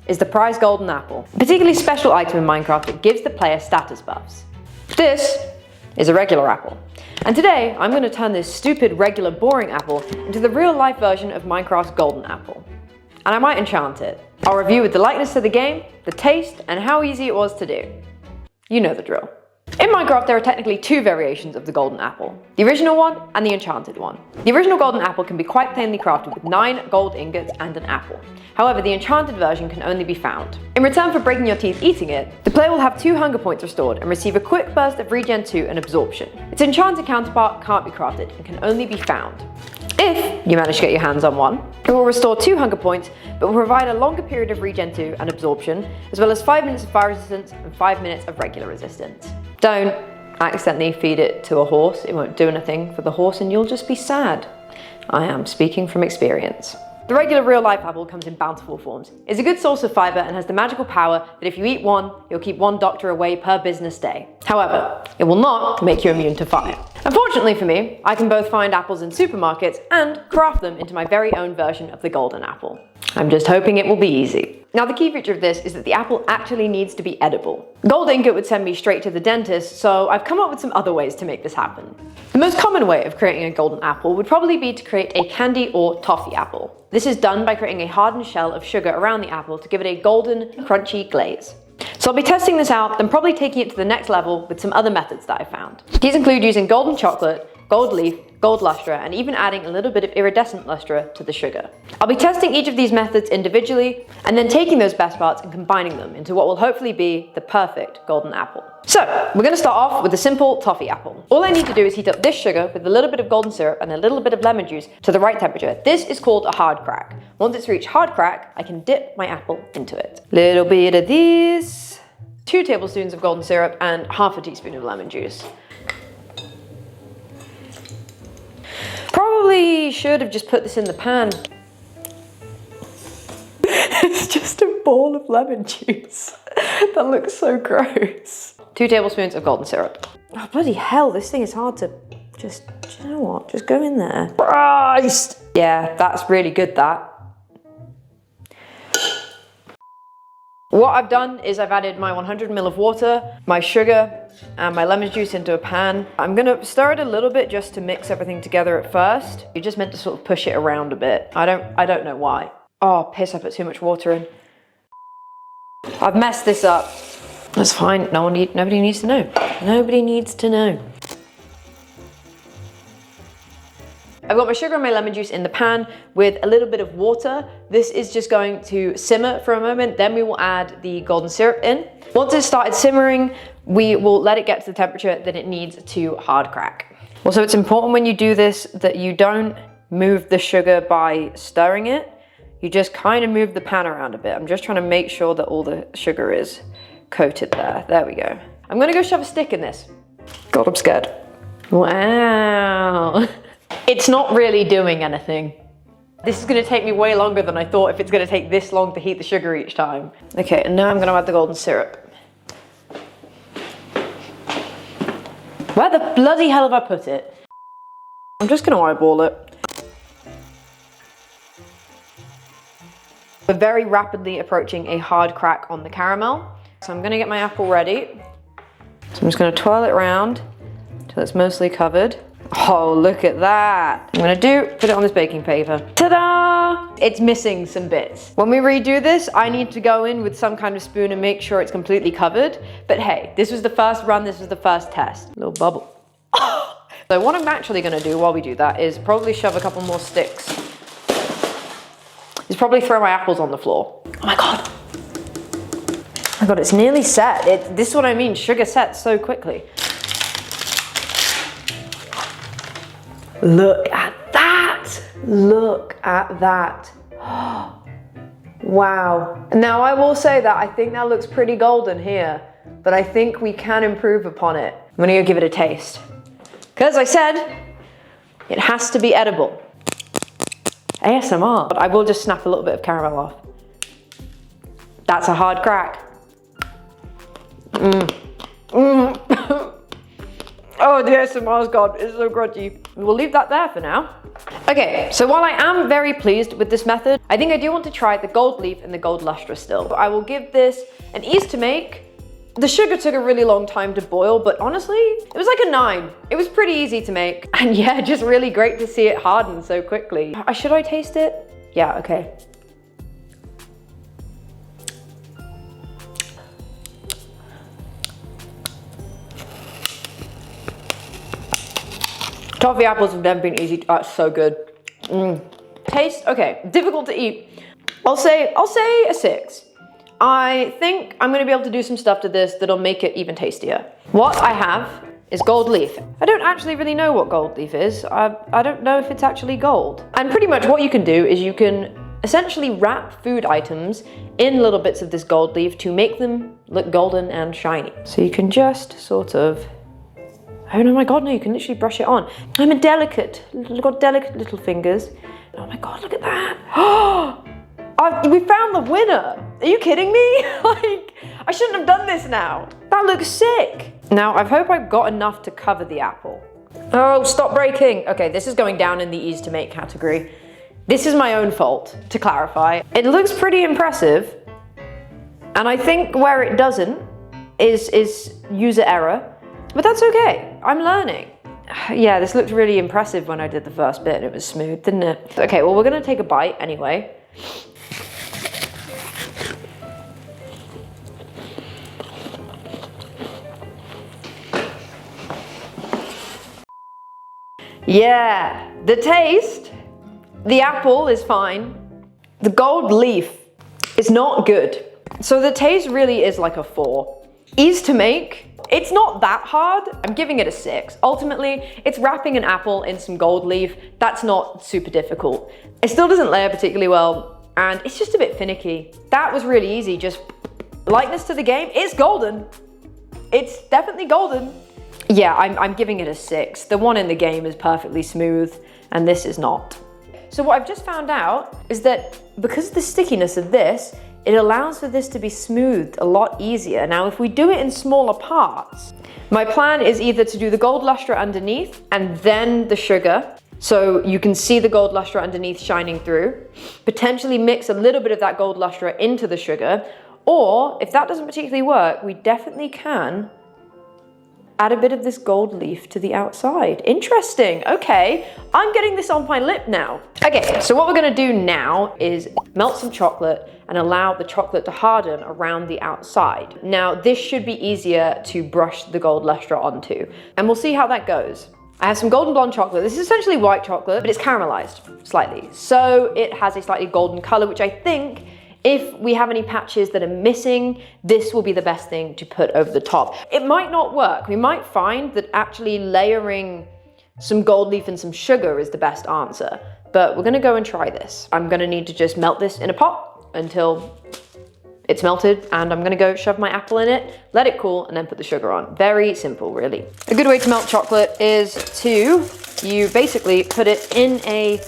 is the prized golden apple, a particularly special item in Minecraft that gives the player status buffs. This is a regular apple. And today, I'm going to turn this stupid, regular, boring apple into the real-life version of Minecraft's golden apple. And I might enchant it. I'll review with the likeness to the game, the taste, and how easy it was to do. You know the drill. In Minecraft, there are technically two variations of the golden apple. The original one and the enchanted one. The original golden apple can be quite plainly crafted with 9 gold ingots and an apple. However, the enchanted version can only be found. In return for breaking your teeth eating it, the player will have 2 hunger points restored and receive a quick burst of regen 2 and absorption. Its enchanted counterpart can't be crafted and can only be found. If you manage to get your hands on one, it will restore 2 hunger points, but will provide a longer period of regen 2 and absorption, as well as 5 minutes of fire resistance and 5 minutes of regular resistance. Don't accidentally feed it to a horse. It won't do anything for the horse and you'll just be sad. I am speaking from experience. The regular real-life apple comes in bountiful forms. It's a good source of fiber and has the magical power that if you eat one, you'll keep 1 doctor away per business day. However, it will not make you immune to fire. Unfortunately for me, I can both find apples in supermarkets and craft them into my very own version of the golden apple. I'm just hoping it will be easy. Now the key feature of this is that the apple actually needs to be edible. Gold ingot would send me straight to the dentist, so I've come up with some other ways to make this happen. The most common way of creating a golden apple would probably be to create a candy or toffee apple. This is done by creating a hardened shell of sugar around the apple to give it a golden, crunchy glaze. So I'll be testing this out, then probably taking it to the next level with some other methods that I found. These include using golden chocolate, gold leaf, gold lustre, and even adding a little bit of iridescent lustre to the sugar. I'll be testing each of these methods individually, and then taking those best parts and combining them into what will hopefully be the perfect golden apple. So, we're going to start off with a simple toffee apple. All I need to do is heat up this sugar with a little bit of golden syrup and a little bit of lemon juice to the right temperature. This is called a hard crack. Once it's reached hard crack, I can dip my apple into it. Little bit of this, 2 tablespoons of golden syrup, and half a teaspoon of lemon juice. Probably should have just put this in the pan. It's just a bowl of lemon juice. That looks so gross. 2 tablespoons of golden syrup. Oh, bloody hell, this thing is hard to just, you know what, just go in there. Christ! Yeah, that's really good, that. What I've done is I've added my 100 ml of water, my sugar, and my lemon juice into a pan. I'm gonna stir it a little bit just to mix everything together at first. You're just meant to sort of push it around a bit. I don't know why. Oh, piss, I put too much water in. I've messed this up. That's fine, nobody needs to know. Nobody needs to know. I've got my sugar and my lemon juice in the pan with a little bit of water. This is just going to simmer for a moment, then we will add the golden syrup in. Once it's started simmering, we will let it get to the temperature that it needs to hard crack. Also, it's important when you do this that you don't move the sugar by stirring it. You just kind of move the pan around a bit. I'm just trying to make sure that all the sugar is coated there. There we go. I'm gonna go shove a stick in this. God, I'm scared. Wow. It's not really doing anything. This is going to take me way longer than I thought if it's going to take this long to heat the sugar each time. Okay, and now I'm going to add the golden syrup. Where the bloody hell have I put it? I'm just going to eyeball it. We're very rapidly approaching a hard crack on the caramel. So I'm going to get my apple ready. So I'm just going to twirl it around until it's mostly covered. Oh, look at that. I'm gonna put it on this baking paper. Ta-da! It's missing some bits. When we redo this, I need to go in with some kind of spoon and make sure it's completely covered. But hey, this was the first run, this was the first test. Little bubble. So what I'm actually gonna do while we do that is probably shove a couple more sticks. Is probably throw my apples on the floor. Oh my God. Oh my God, it's nearly set. This is what I mean, sugar sets so quickly. Look at that! Look at that. Wow. Now I will say that I think that looks pretty golden here, but I think we can improve upon it. I'm gonna go give it a taste. Because I said, it has to be edible. ASMR. But I will just snap a little bit of caramel off. That's a hard crack. Oh, the ASMR's gone. It's so grungy. We'll leave that there for now. Okay, so while I am very pleased with this method, I think I do want to try the gold leaf and the gold lustre still. I will give this an ease to make. The sugar took a really long time to boil, but honestly, it was like a 9. It was pretty easy to make. And yeah, just really great to see it harden so quickly. Should I taste it? Yeah, okay. Toffee apples have never been easy. Oh, it's so good. Taste, okay, difficult to eat. I'll say a 6. I think I'm gonna be able to do some stuff to this that'll make it even tastier. What I have is gold leaf. I don't actually really know what gold leaf is. I don't know if it's actually gold. And pretty much what you can do is you can essentially wrap food items in little bits of this gold leaf to make them look golden and shiny. So you can just sort of, oh no, my God, no, you can literally brush it on. I've got delicate little fingers. Oh my God, look at that. Oh, we found the winner. Are you kidding me? Like, I shouldn't have done this now. That looks sick. Now, I hope I've got enough to cover the apple. Oh, stop breaking. Okay, this is going down in the ease to make category. This is my own fault, to clarify. It looks pretty impressive. And I think where it doesn't is user error. But that's okay, I'm learning. Yeah, this looked really impressive when I did the first bit and it was smooth, didn't it? Okay, well, we're gonna take a bite anyway. Yeah, the taste, the apple is fine. The gold leaf is not good. So the taste really is like a 4. Ease to make, it's not that hard. I'm giving it a 6. Ultimately, it's wrapping an apple in some gold leaf. That's not super difficult. It still doesn't layer particularly well, and it's just a bit finicky. That was really easy, just likeness to the game. It's golden. It's definitely golden. Yeah, I'm giving it a 6. The one in the game is perfectly smooth, and this is not. So what I've just found out is that because of the stickiness of this, it allows for this to be smoothed a lot easier. Now, if we do it in smaller parts, my plan is either to do the gold lustre underneath and then the sugar, so you can see the gold lustre underneath shining through, potentially mix a little bit of that gold lustre into the sugar, or if that doesn't particularly work, we definitely can add a bit of this gold leaf to the outside. Interesting, okay. I'm getting this on my lip now. Okay, so what we're gonna do now is melt some chocolate and allow the chocolate to harden around the outside. Now, this should be easier to brush the gold lustre onto, and we'll see how that goes. I have some golden blonde chocolate. This is essentially white chocolate, but it's caramelized slightly. So it has a slightly golden color, which I think if we have any patches that are missing, this will be the best thing to put over the top. It might not work. We might find that actually layering some gold leaf and some sugar is the best answer, but we're gonna go and try this. I'm gonna need to just melt this in a pot until it's melted, and I'm gonna go shove my apple in it, let it cool, and then put the sugar on. Very simple, really. A good way to melt chocolate is you basically put it in a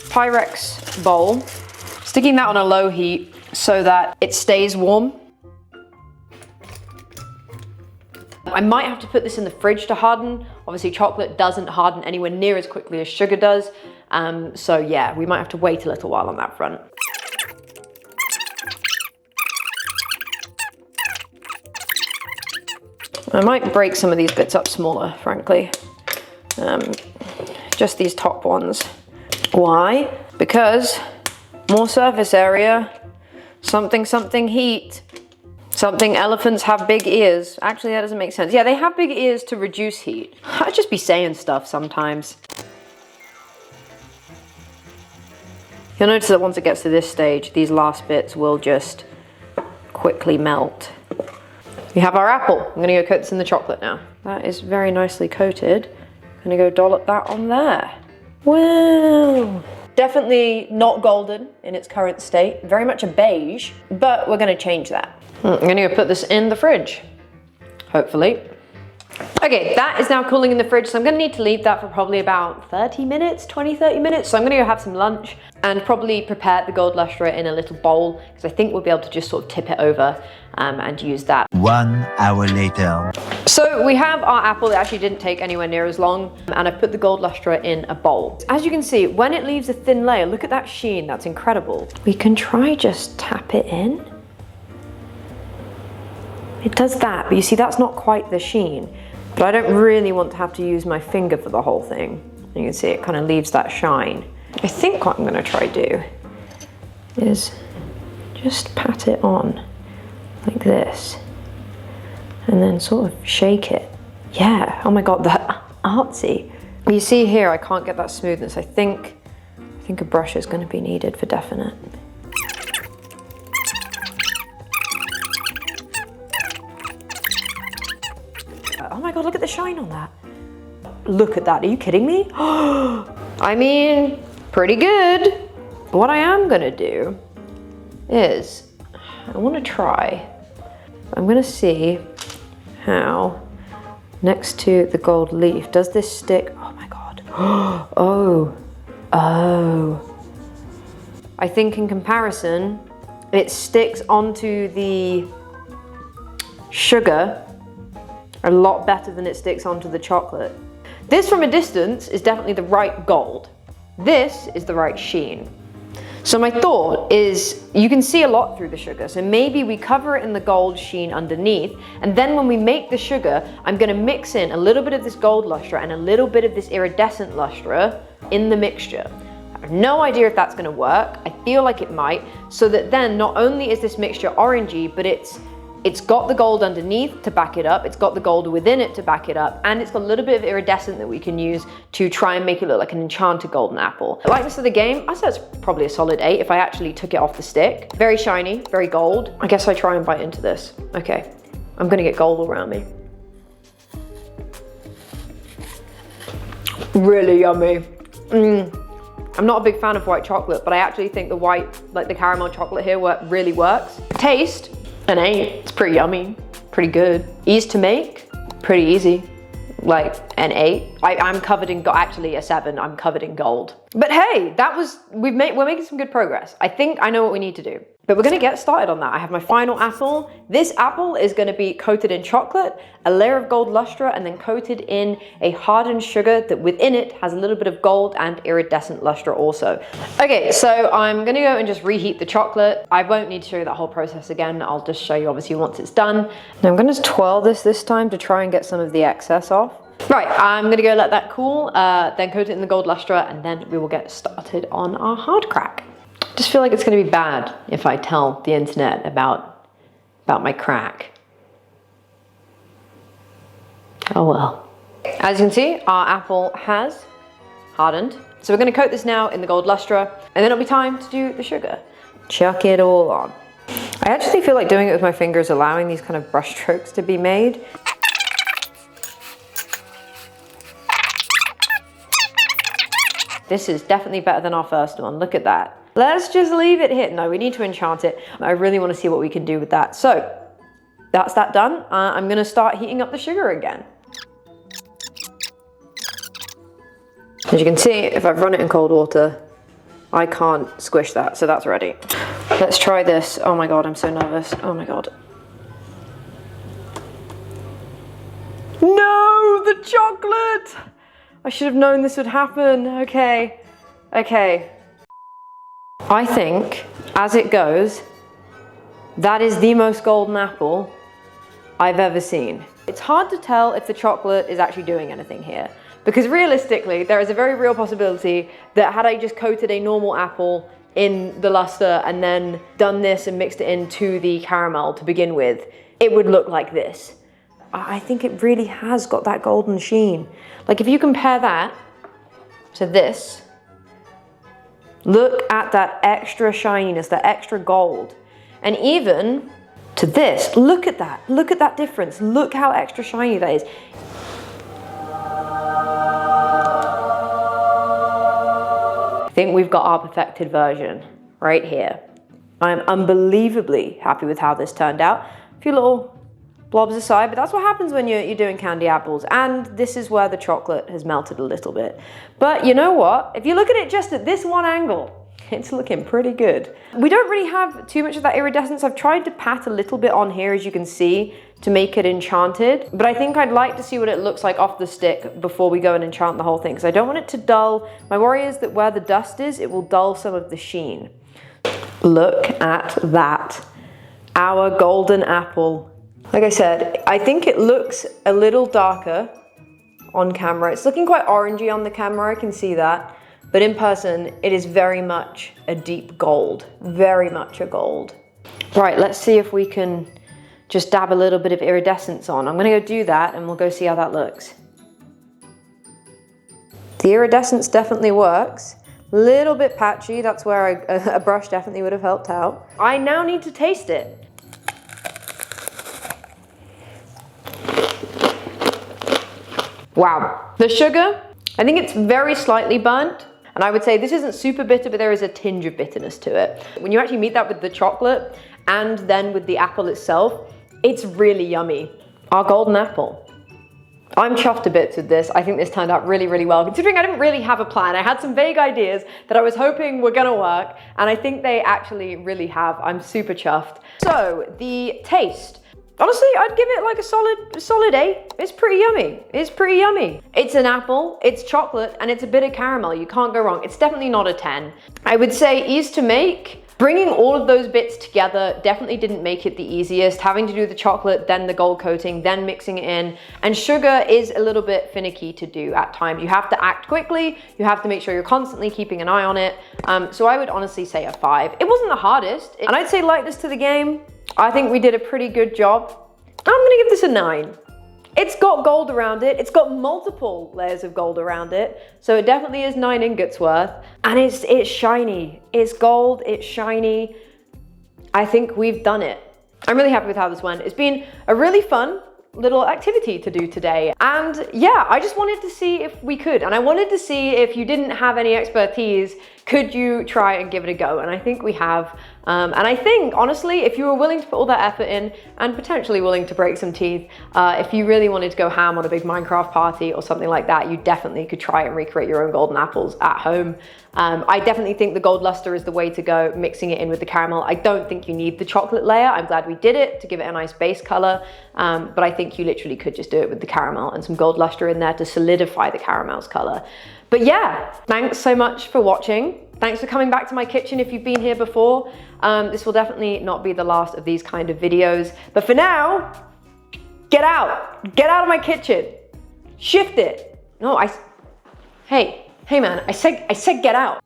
Pyrex bowl, sticking that on a low heat so that it stays warm. I might have to put this in the fridge to harden. Obviously, chocolate doesn't harden anywhere near as quickly as sugar does. So yeah, we might have to wait a little while on that front. I might break some of these bits up smaller, frankly. Just these top ones. Why? Because more surface area, something heat, something elephants have big ears. Actually, that doesn't make sense. Yeah, they have big ears to reduce heat. I'd just be saying stuff sometimes. You'll notice that once it gets to this stage, these last bits will just quickly melt. We have our apple. I'm gonna go coat this in the chocolate now. That is very nicely coated. I'm gonna go dollop that on there. Wow. Definitely not golden in its current state, very much a beige, but we're gonna change that. I'm gonna go put this in the fridge, hopefully. Okay, that is now cooling in the fridge, so I'm gonna need to leave that for probably about 30 minutes, 20, 30 minutes. So I'm gonna go have some lunch. and probably prepare the gold lustre in a little bowl, because I think we'll be able to just sort of tip it over and use that. 1 hour later. So we have our apple that actually didn't take anywhere near as long, and I've put the gold lustre in a bowl. As you can see, when it leaves a thin layer, look at that sheen, that's incredible. We can try just tap it in. It does that, but you see that's not quite the sheen. But I don't really want to have to use my finger for the whole thing. You can see it kind of leaves that shine. I think what I'm going to try do is just pat it on like this and then sort of shake it. Yeah, oh my god, that artsy. You see here I can't get that smoothness. I think a brush is going to be needed for definite. Oh my god, look at the shine on that. Look at that, are you kidding me? I mean, pretty good. What I am gonna do is, I wanna try, I'm gonna see how next to the gold leaf, does this stick? Oh my god. Oh. I think in comparison, it sticks onto the sugar a lot better than it sticks onto the chocolate. This from a distance is definitely the right gold. This is the right sheen. So my thought is, you can see a lot through the sugar, so maybe we cover it in the gold sheen underneath, and then when we make the sugar, I'm gonna mix in a little bit of this gold lustre and a little bit of this iridescent lustre in the mixture. I have no idea if that's gonna work. I feel like it might, so that then not only is this mixture orangey, but it's got the gold underneath to back it up, it's got the gold within it to back it up, and it's got a little bit of iridescent that we can use to try and make it look like an enchanted golden apple. The likeness of the game, I'd say it's probably a solid 8 if I actually took it off the stick. Very shiny, very gold. I guess I try and bite into this. Okay, I'm gonna get gold all around me. Really yummy. I'm not a big fan of white chocolate, but I actually think the white, like the caramel chocolate here really works. Taste, an 8, it's pretty yummy, pretty good. Ease to make, pretty easy, like an 8. I'm covered in, actually a 7, I'm covered in gold. But hey, we're making some good progress. I think I know what we need to do. But we're gonna get started on that. I have my final apple. This apple is gonna be coated in chocolate, a layer of gold lustre, and then coated in a hardened sugar that within it has a little bit of gold and iridescent lustre also. Okay, so I'm gonna go and just reheat the chocolate. I won't need to show you that whole process again. I'll just show you obviously once it's done. Now I'm gonna twirl this time to try and get some of the excess off. Right, I'm gonna go let that cool, then coat it in the gold lustre, and then we will get started on our hard crack. Just feel like it's gonna be bad if I tell the internet about my crack. Oh well. As you can see, our apple has hardened. So we're gonna coat this now in the gold lustre, and then it'll be time to do the sugar. Chuck it all on. I actually feel like doing it with my fingers, allowing these kind of brush strokes to be made. This is definitely better than our first one, look at that. Let's just leave it here. No, we need to enchant it. I really want to see what we can do with that. So, that's that done. I'm gonna start heating up the sugar again. As you can see, if I've run it in cold water, I can't squish that, so that's ready. Let's try this. Oh my god, I'm so nervous. Oh my god. No, the chocolate! I should have known this would happen. Okay. I think, as it goes, that is the most golden apple I've ever seen. It's hard to tell if the chocolate is actually doing anything here, because realistically, there is a very real possibility that had I just coated a normal apple in the luster and then done this and mixed it into the caramel to begin with, it would look like this. I think it really has got that golden sheen. Like if you compare that to this, look at that extra shininess, that extra gold. And even to this, look at that difference. Look how extra shiny that is. I think we've got our perfected version right here. I'm unbelievably happy with how this turned out. A few little blobs aside, but that's what happens when you're doing candy apples. And this is where the chocolate has melted a little bit. But you know what? If you look at it just at this one angle, It's looking pretty good. We don't really have too much of that iridescence. I've tried to pat a little bit on here, as you can see, to make it enchanted, but I think I'd like to see what it looks like off the stick before we go and enchant the whole thing, because I don't want it to dull. My worry is that where the dust is, it will dull some of the sheen. Look at that. Our golden apple. Like I said, I think it looks a little darker on camera. It's looking quite orangey on the camera, I can see that. But in person, it is very much a deep gold. Very much a gold. Right, let's see if we can just dab a little bit of iridescence on. I'm gonna go do that and we'll go see how that looks. The iridescence definitely works. Little bit patchy, that's where a brush definitely would have helped out. I now need to taste it. Wow, the sugar, I think it's very slightly burnt. And I would say this isn't super bitter, but there is a tinge of bitterness to it. When you actually meet that with the chocolate and then with the apple itself, it's really yummy. Our golden apple. I'm chuffed to bits with this. I think this turned out really, really well, considering I didn't really have a plan. I had some vague ideas that I was hoping were gonna work, and I think they actually really have. I'm super chuffed. So, the taste. Honestly, I'd give it like a solid 8. It's pretty yummy. It's pretty yummy. It's an apple, it's chocolate, and it's a bit of caramel. You can't go wrong. It's definitely not a 10. I would say ease to make. Bringing all of those bits together definitely didn't make it the easiest. Having to do the chocolate, then the gold coating, then mixing it in. And sugar is a little bit finicky to do at times. You have to act quickly. You have to make sure you're constantly keeping an eye on it. So I would honestly say a 5. It wasn't the hardest. And I'd say lightness to the game. I think we did a pretty good job. I'm gonna give this a 9. It's got gold around it. It's got multiple layers of gold around it. So it definitely is 9 ingots worth. And it's shiny. It's gold, it's shiny. I think we've done it. I'm really happy with how this went. It's been a really fun little activity to do today. And yeah, I just wanted to see if we could. And I wanted to see if you didn't have any expertise, could you try and give it a go? And I think we have. And I think, honestly, if you were willing to put all that effort in and potentially willing to break some teeth, if you really wanted to go ham on a big Minecraft party or something like that, you definitely could try and recreate your own golden apples at home. I definitely think the gold luster is the way to go, mixing it in with the caramel. I don't think you need the chocolate layer. I'm glad we did it to give it a nice base color. But I think you literally could just do it with the caramel and some gold luster in there to solidify the caramel's color. But yeah, thanks so much for watching. Thanks for coming back to my kitchen if you've been here before. This will definitely not be the last of these kind of videos. But for now, get out. Get out of my kitchen. Shift it. No, hey man, I said get out.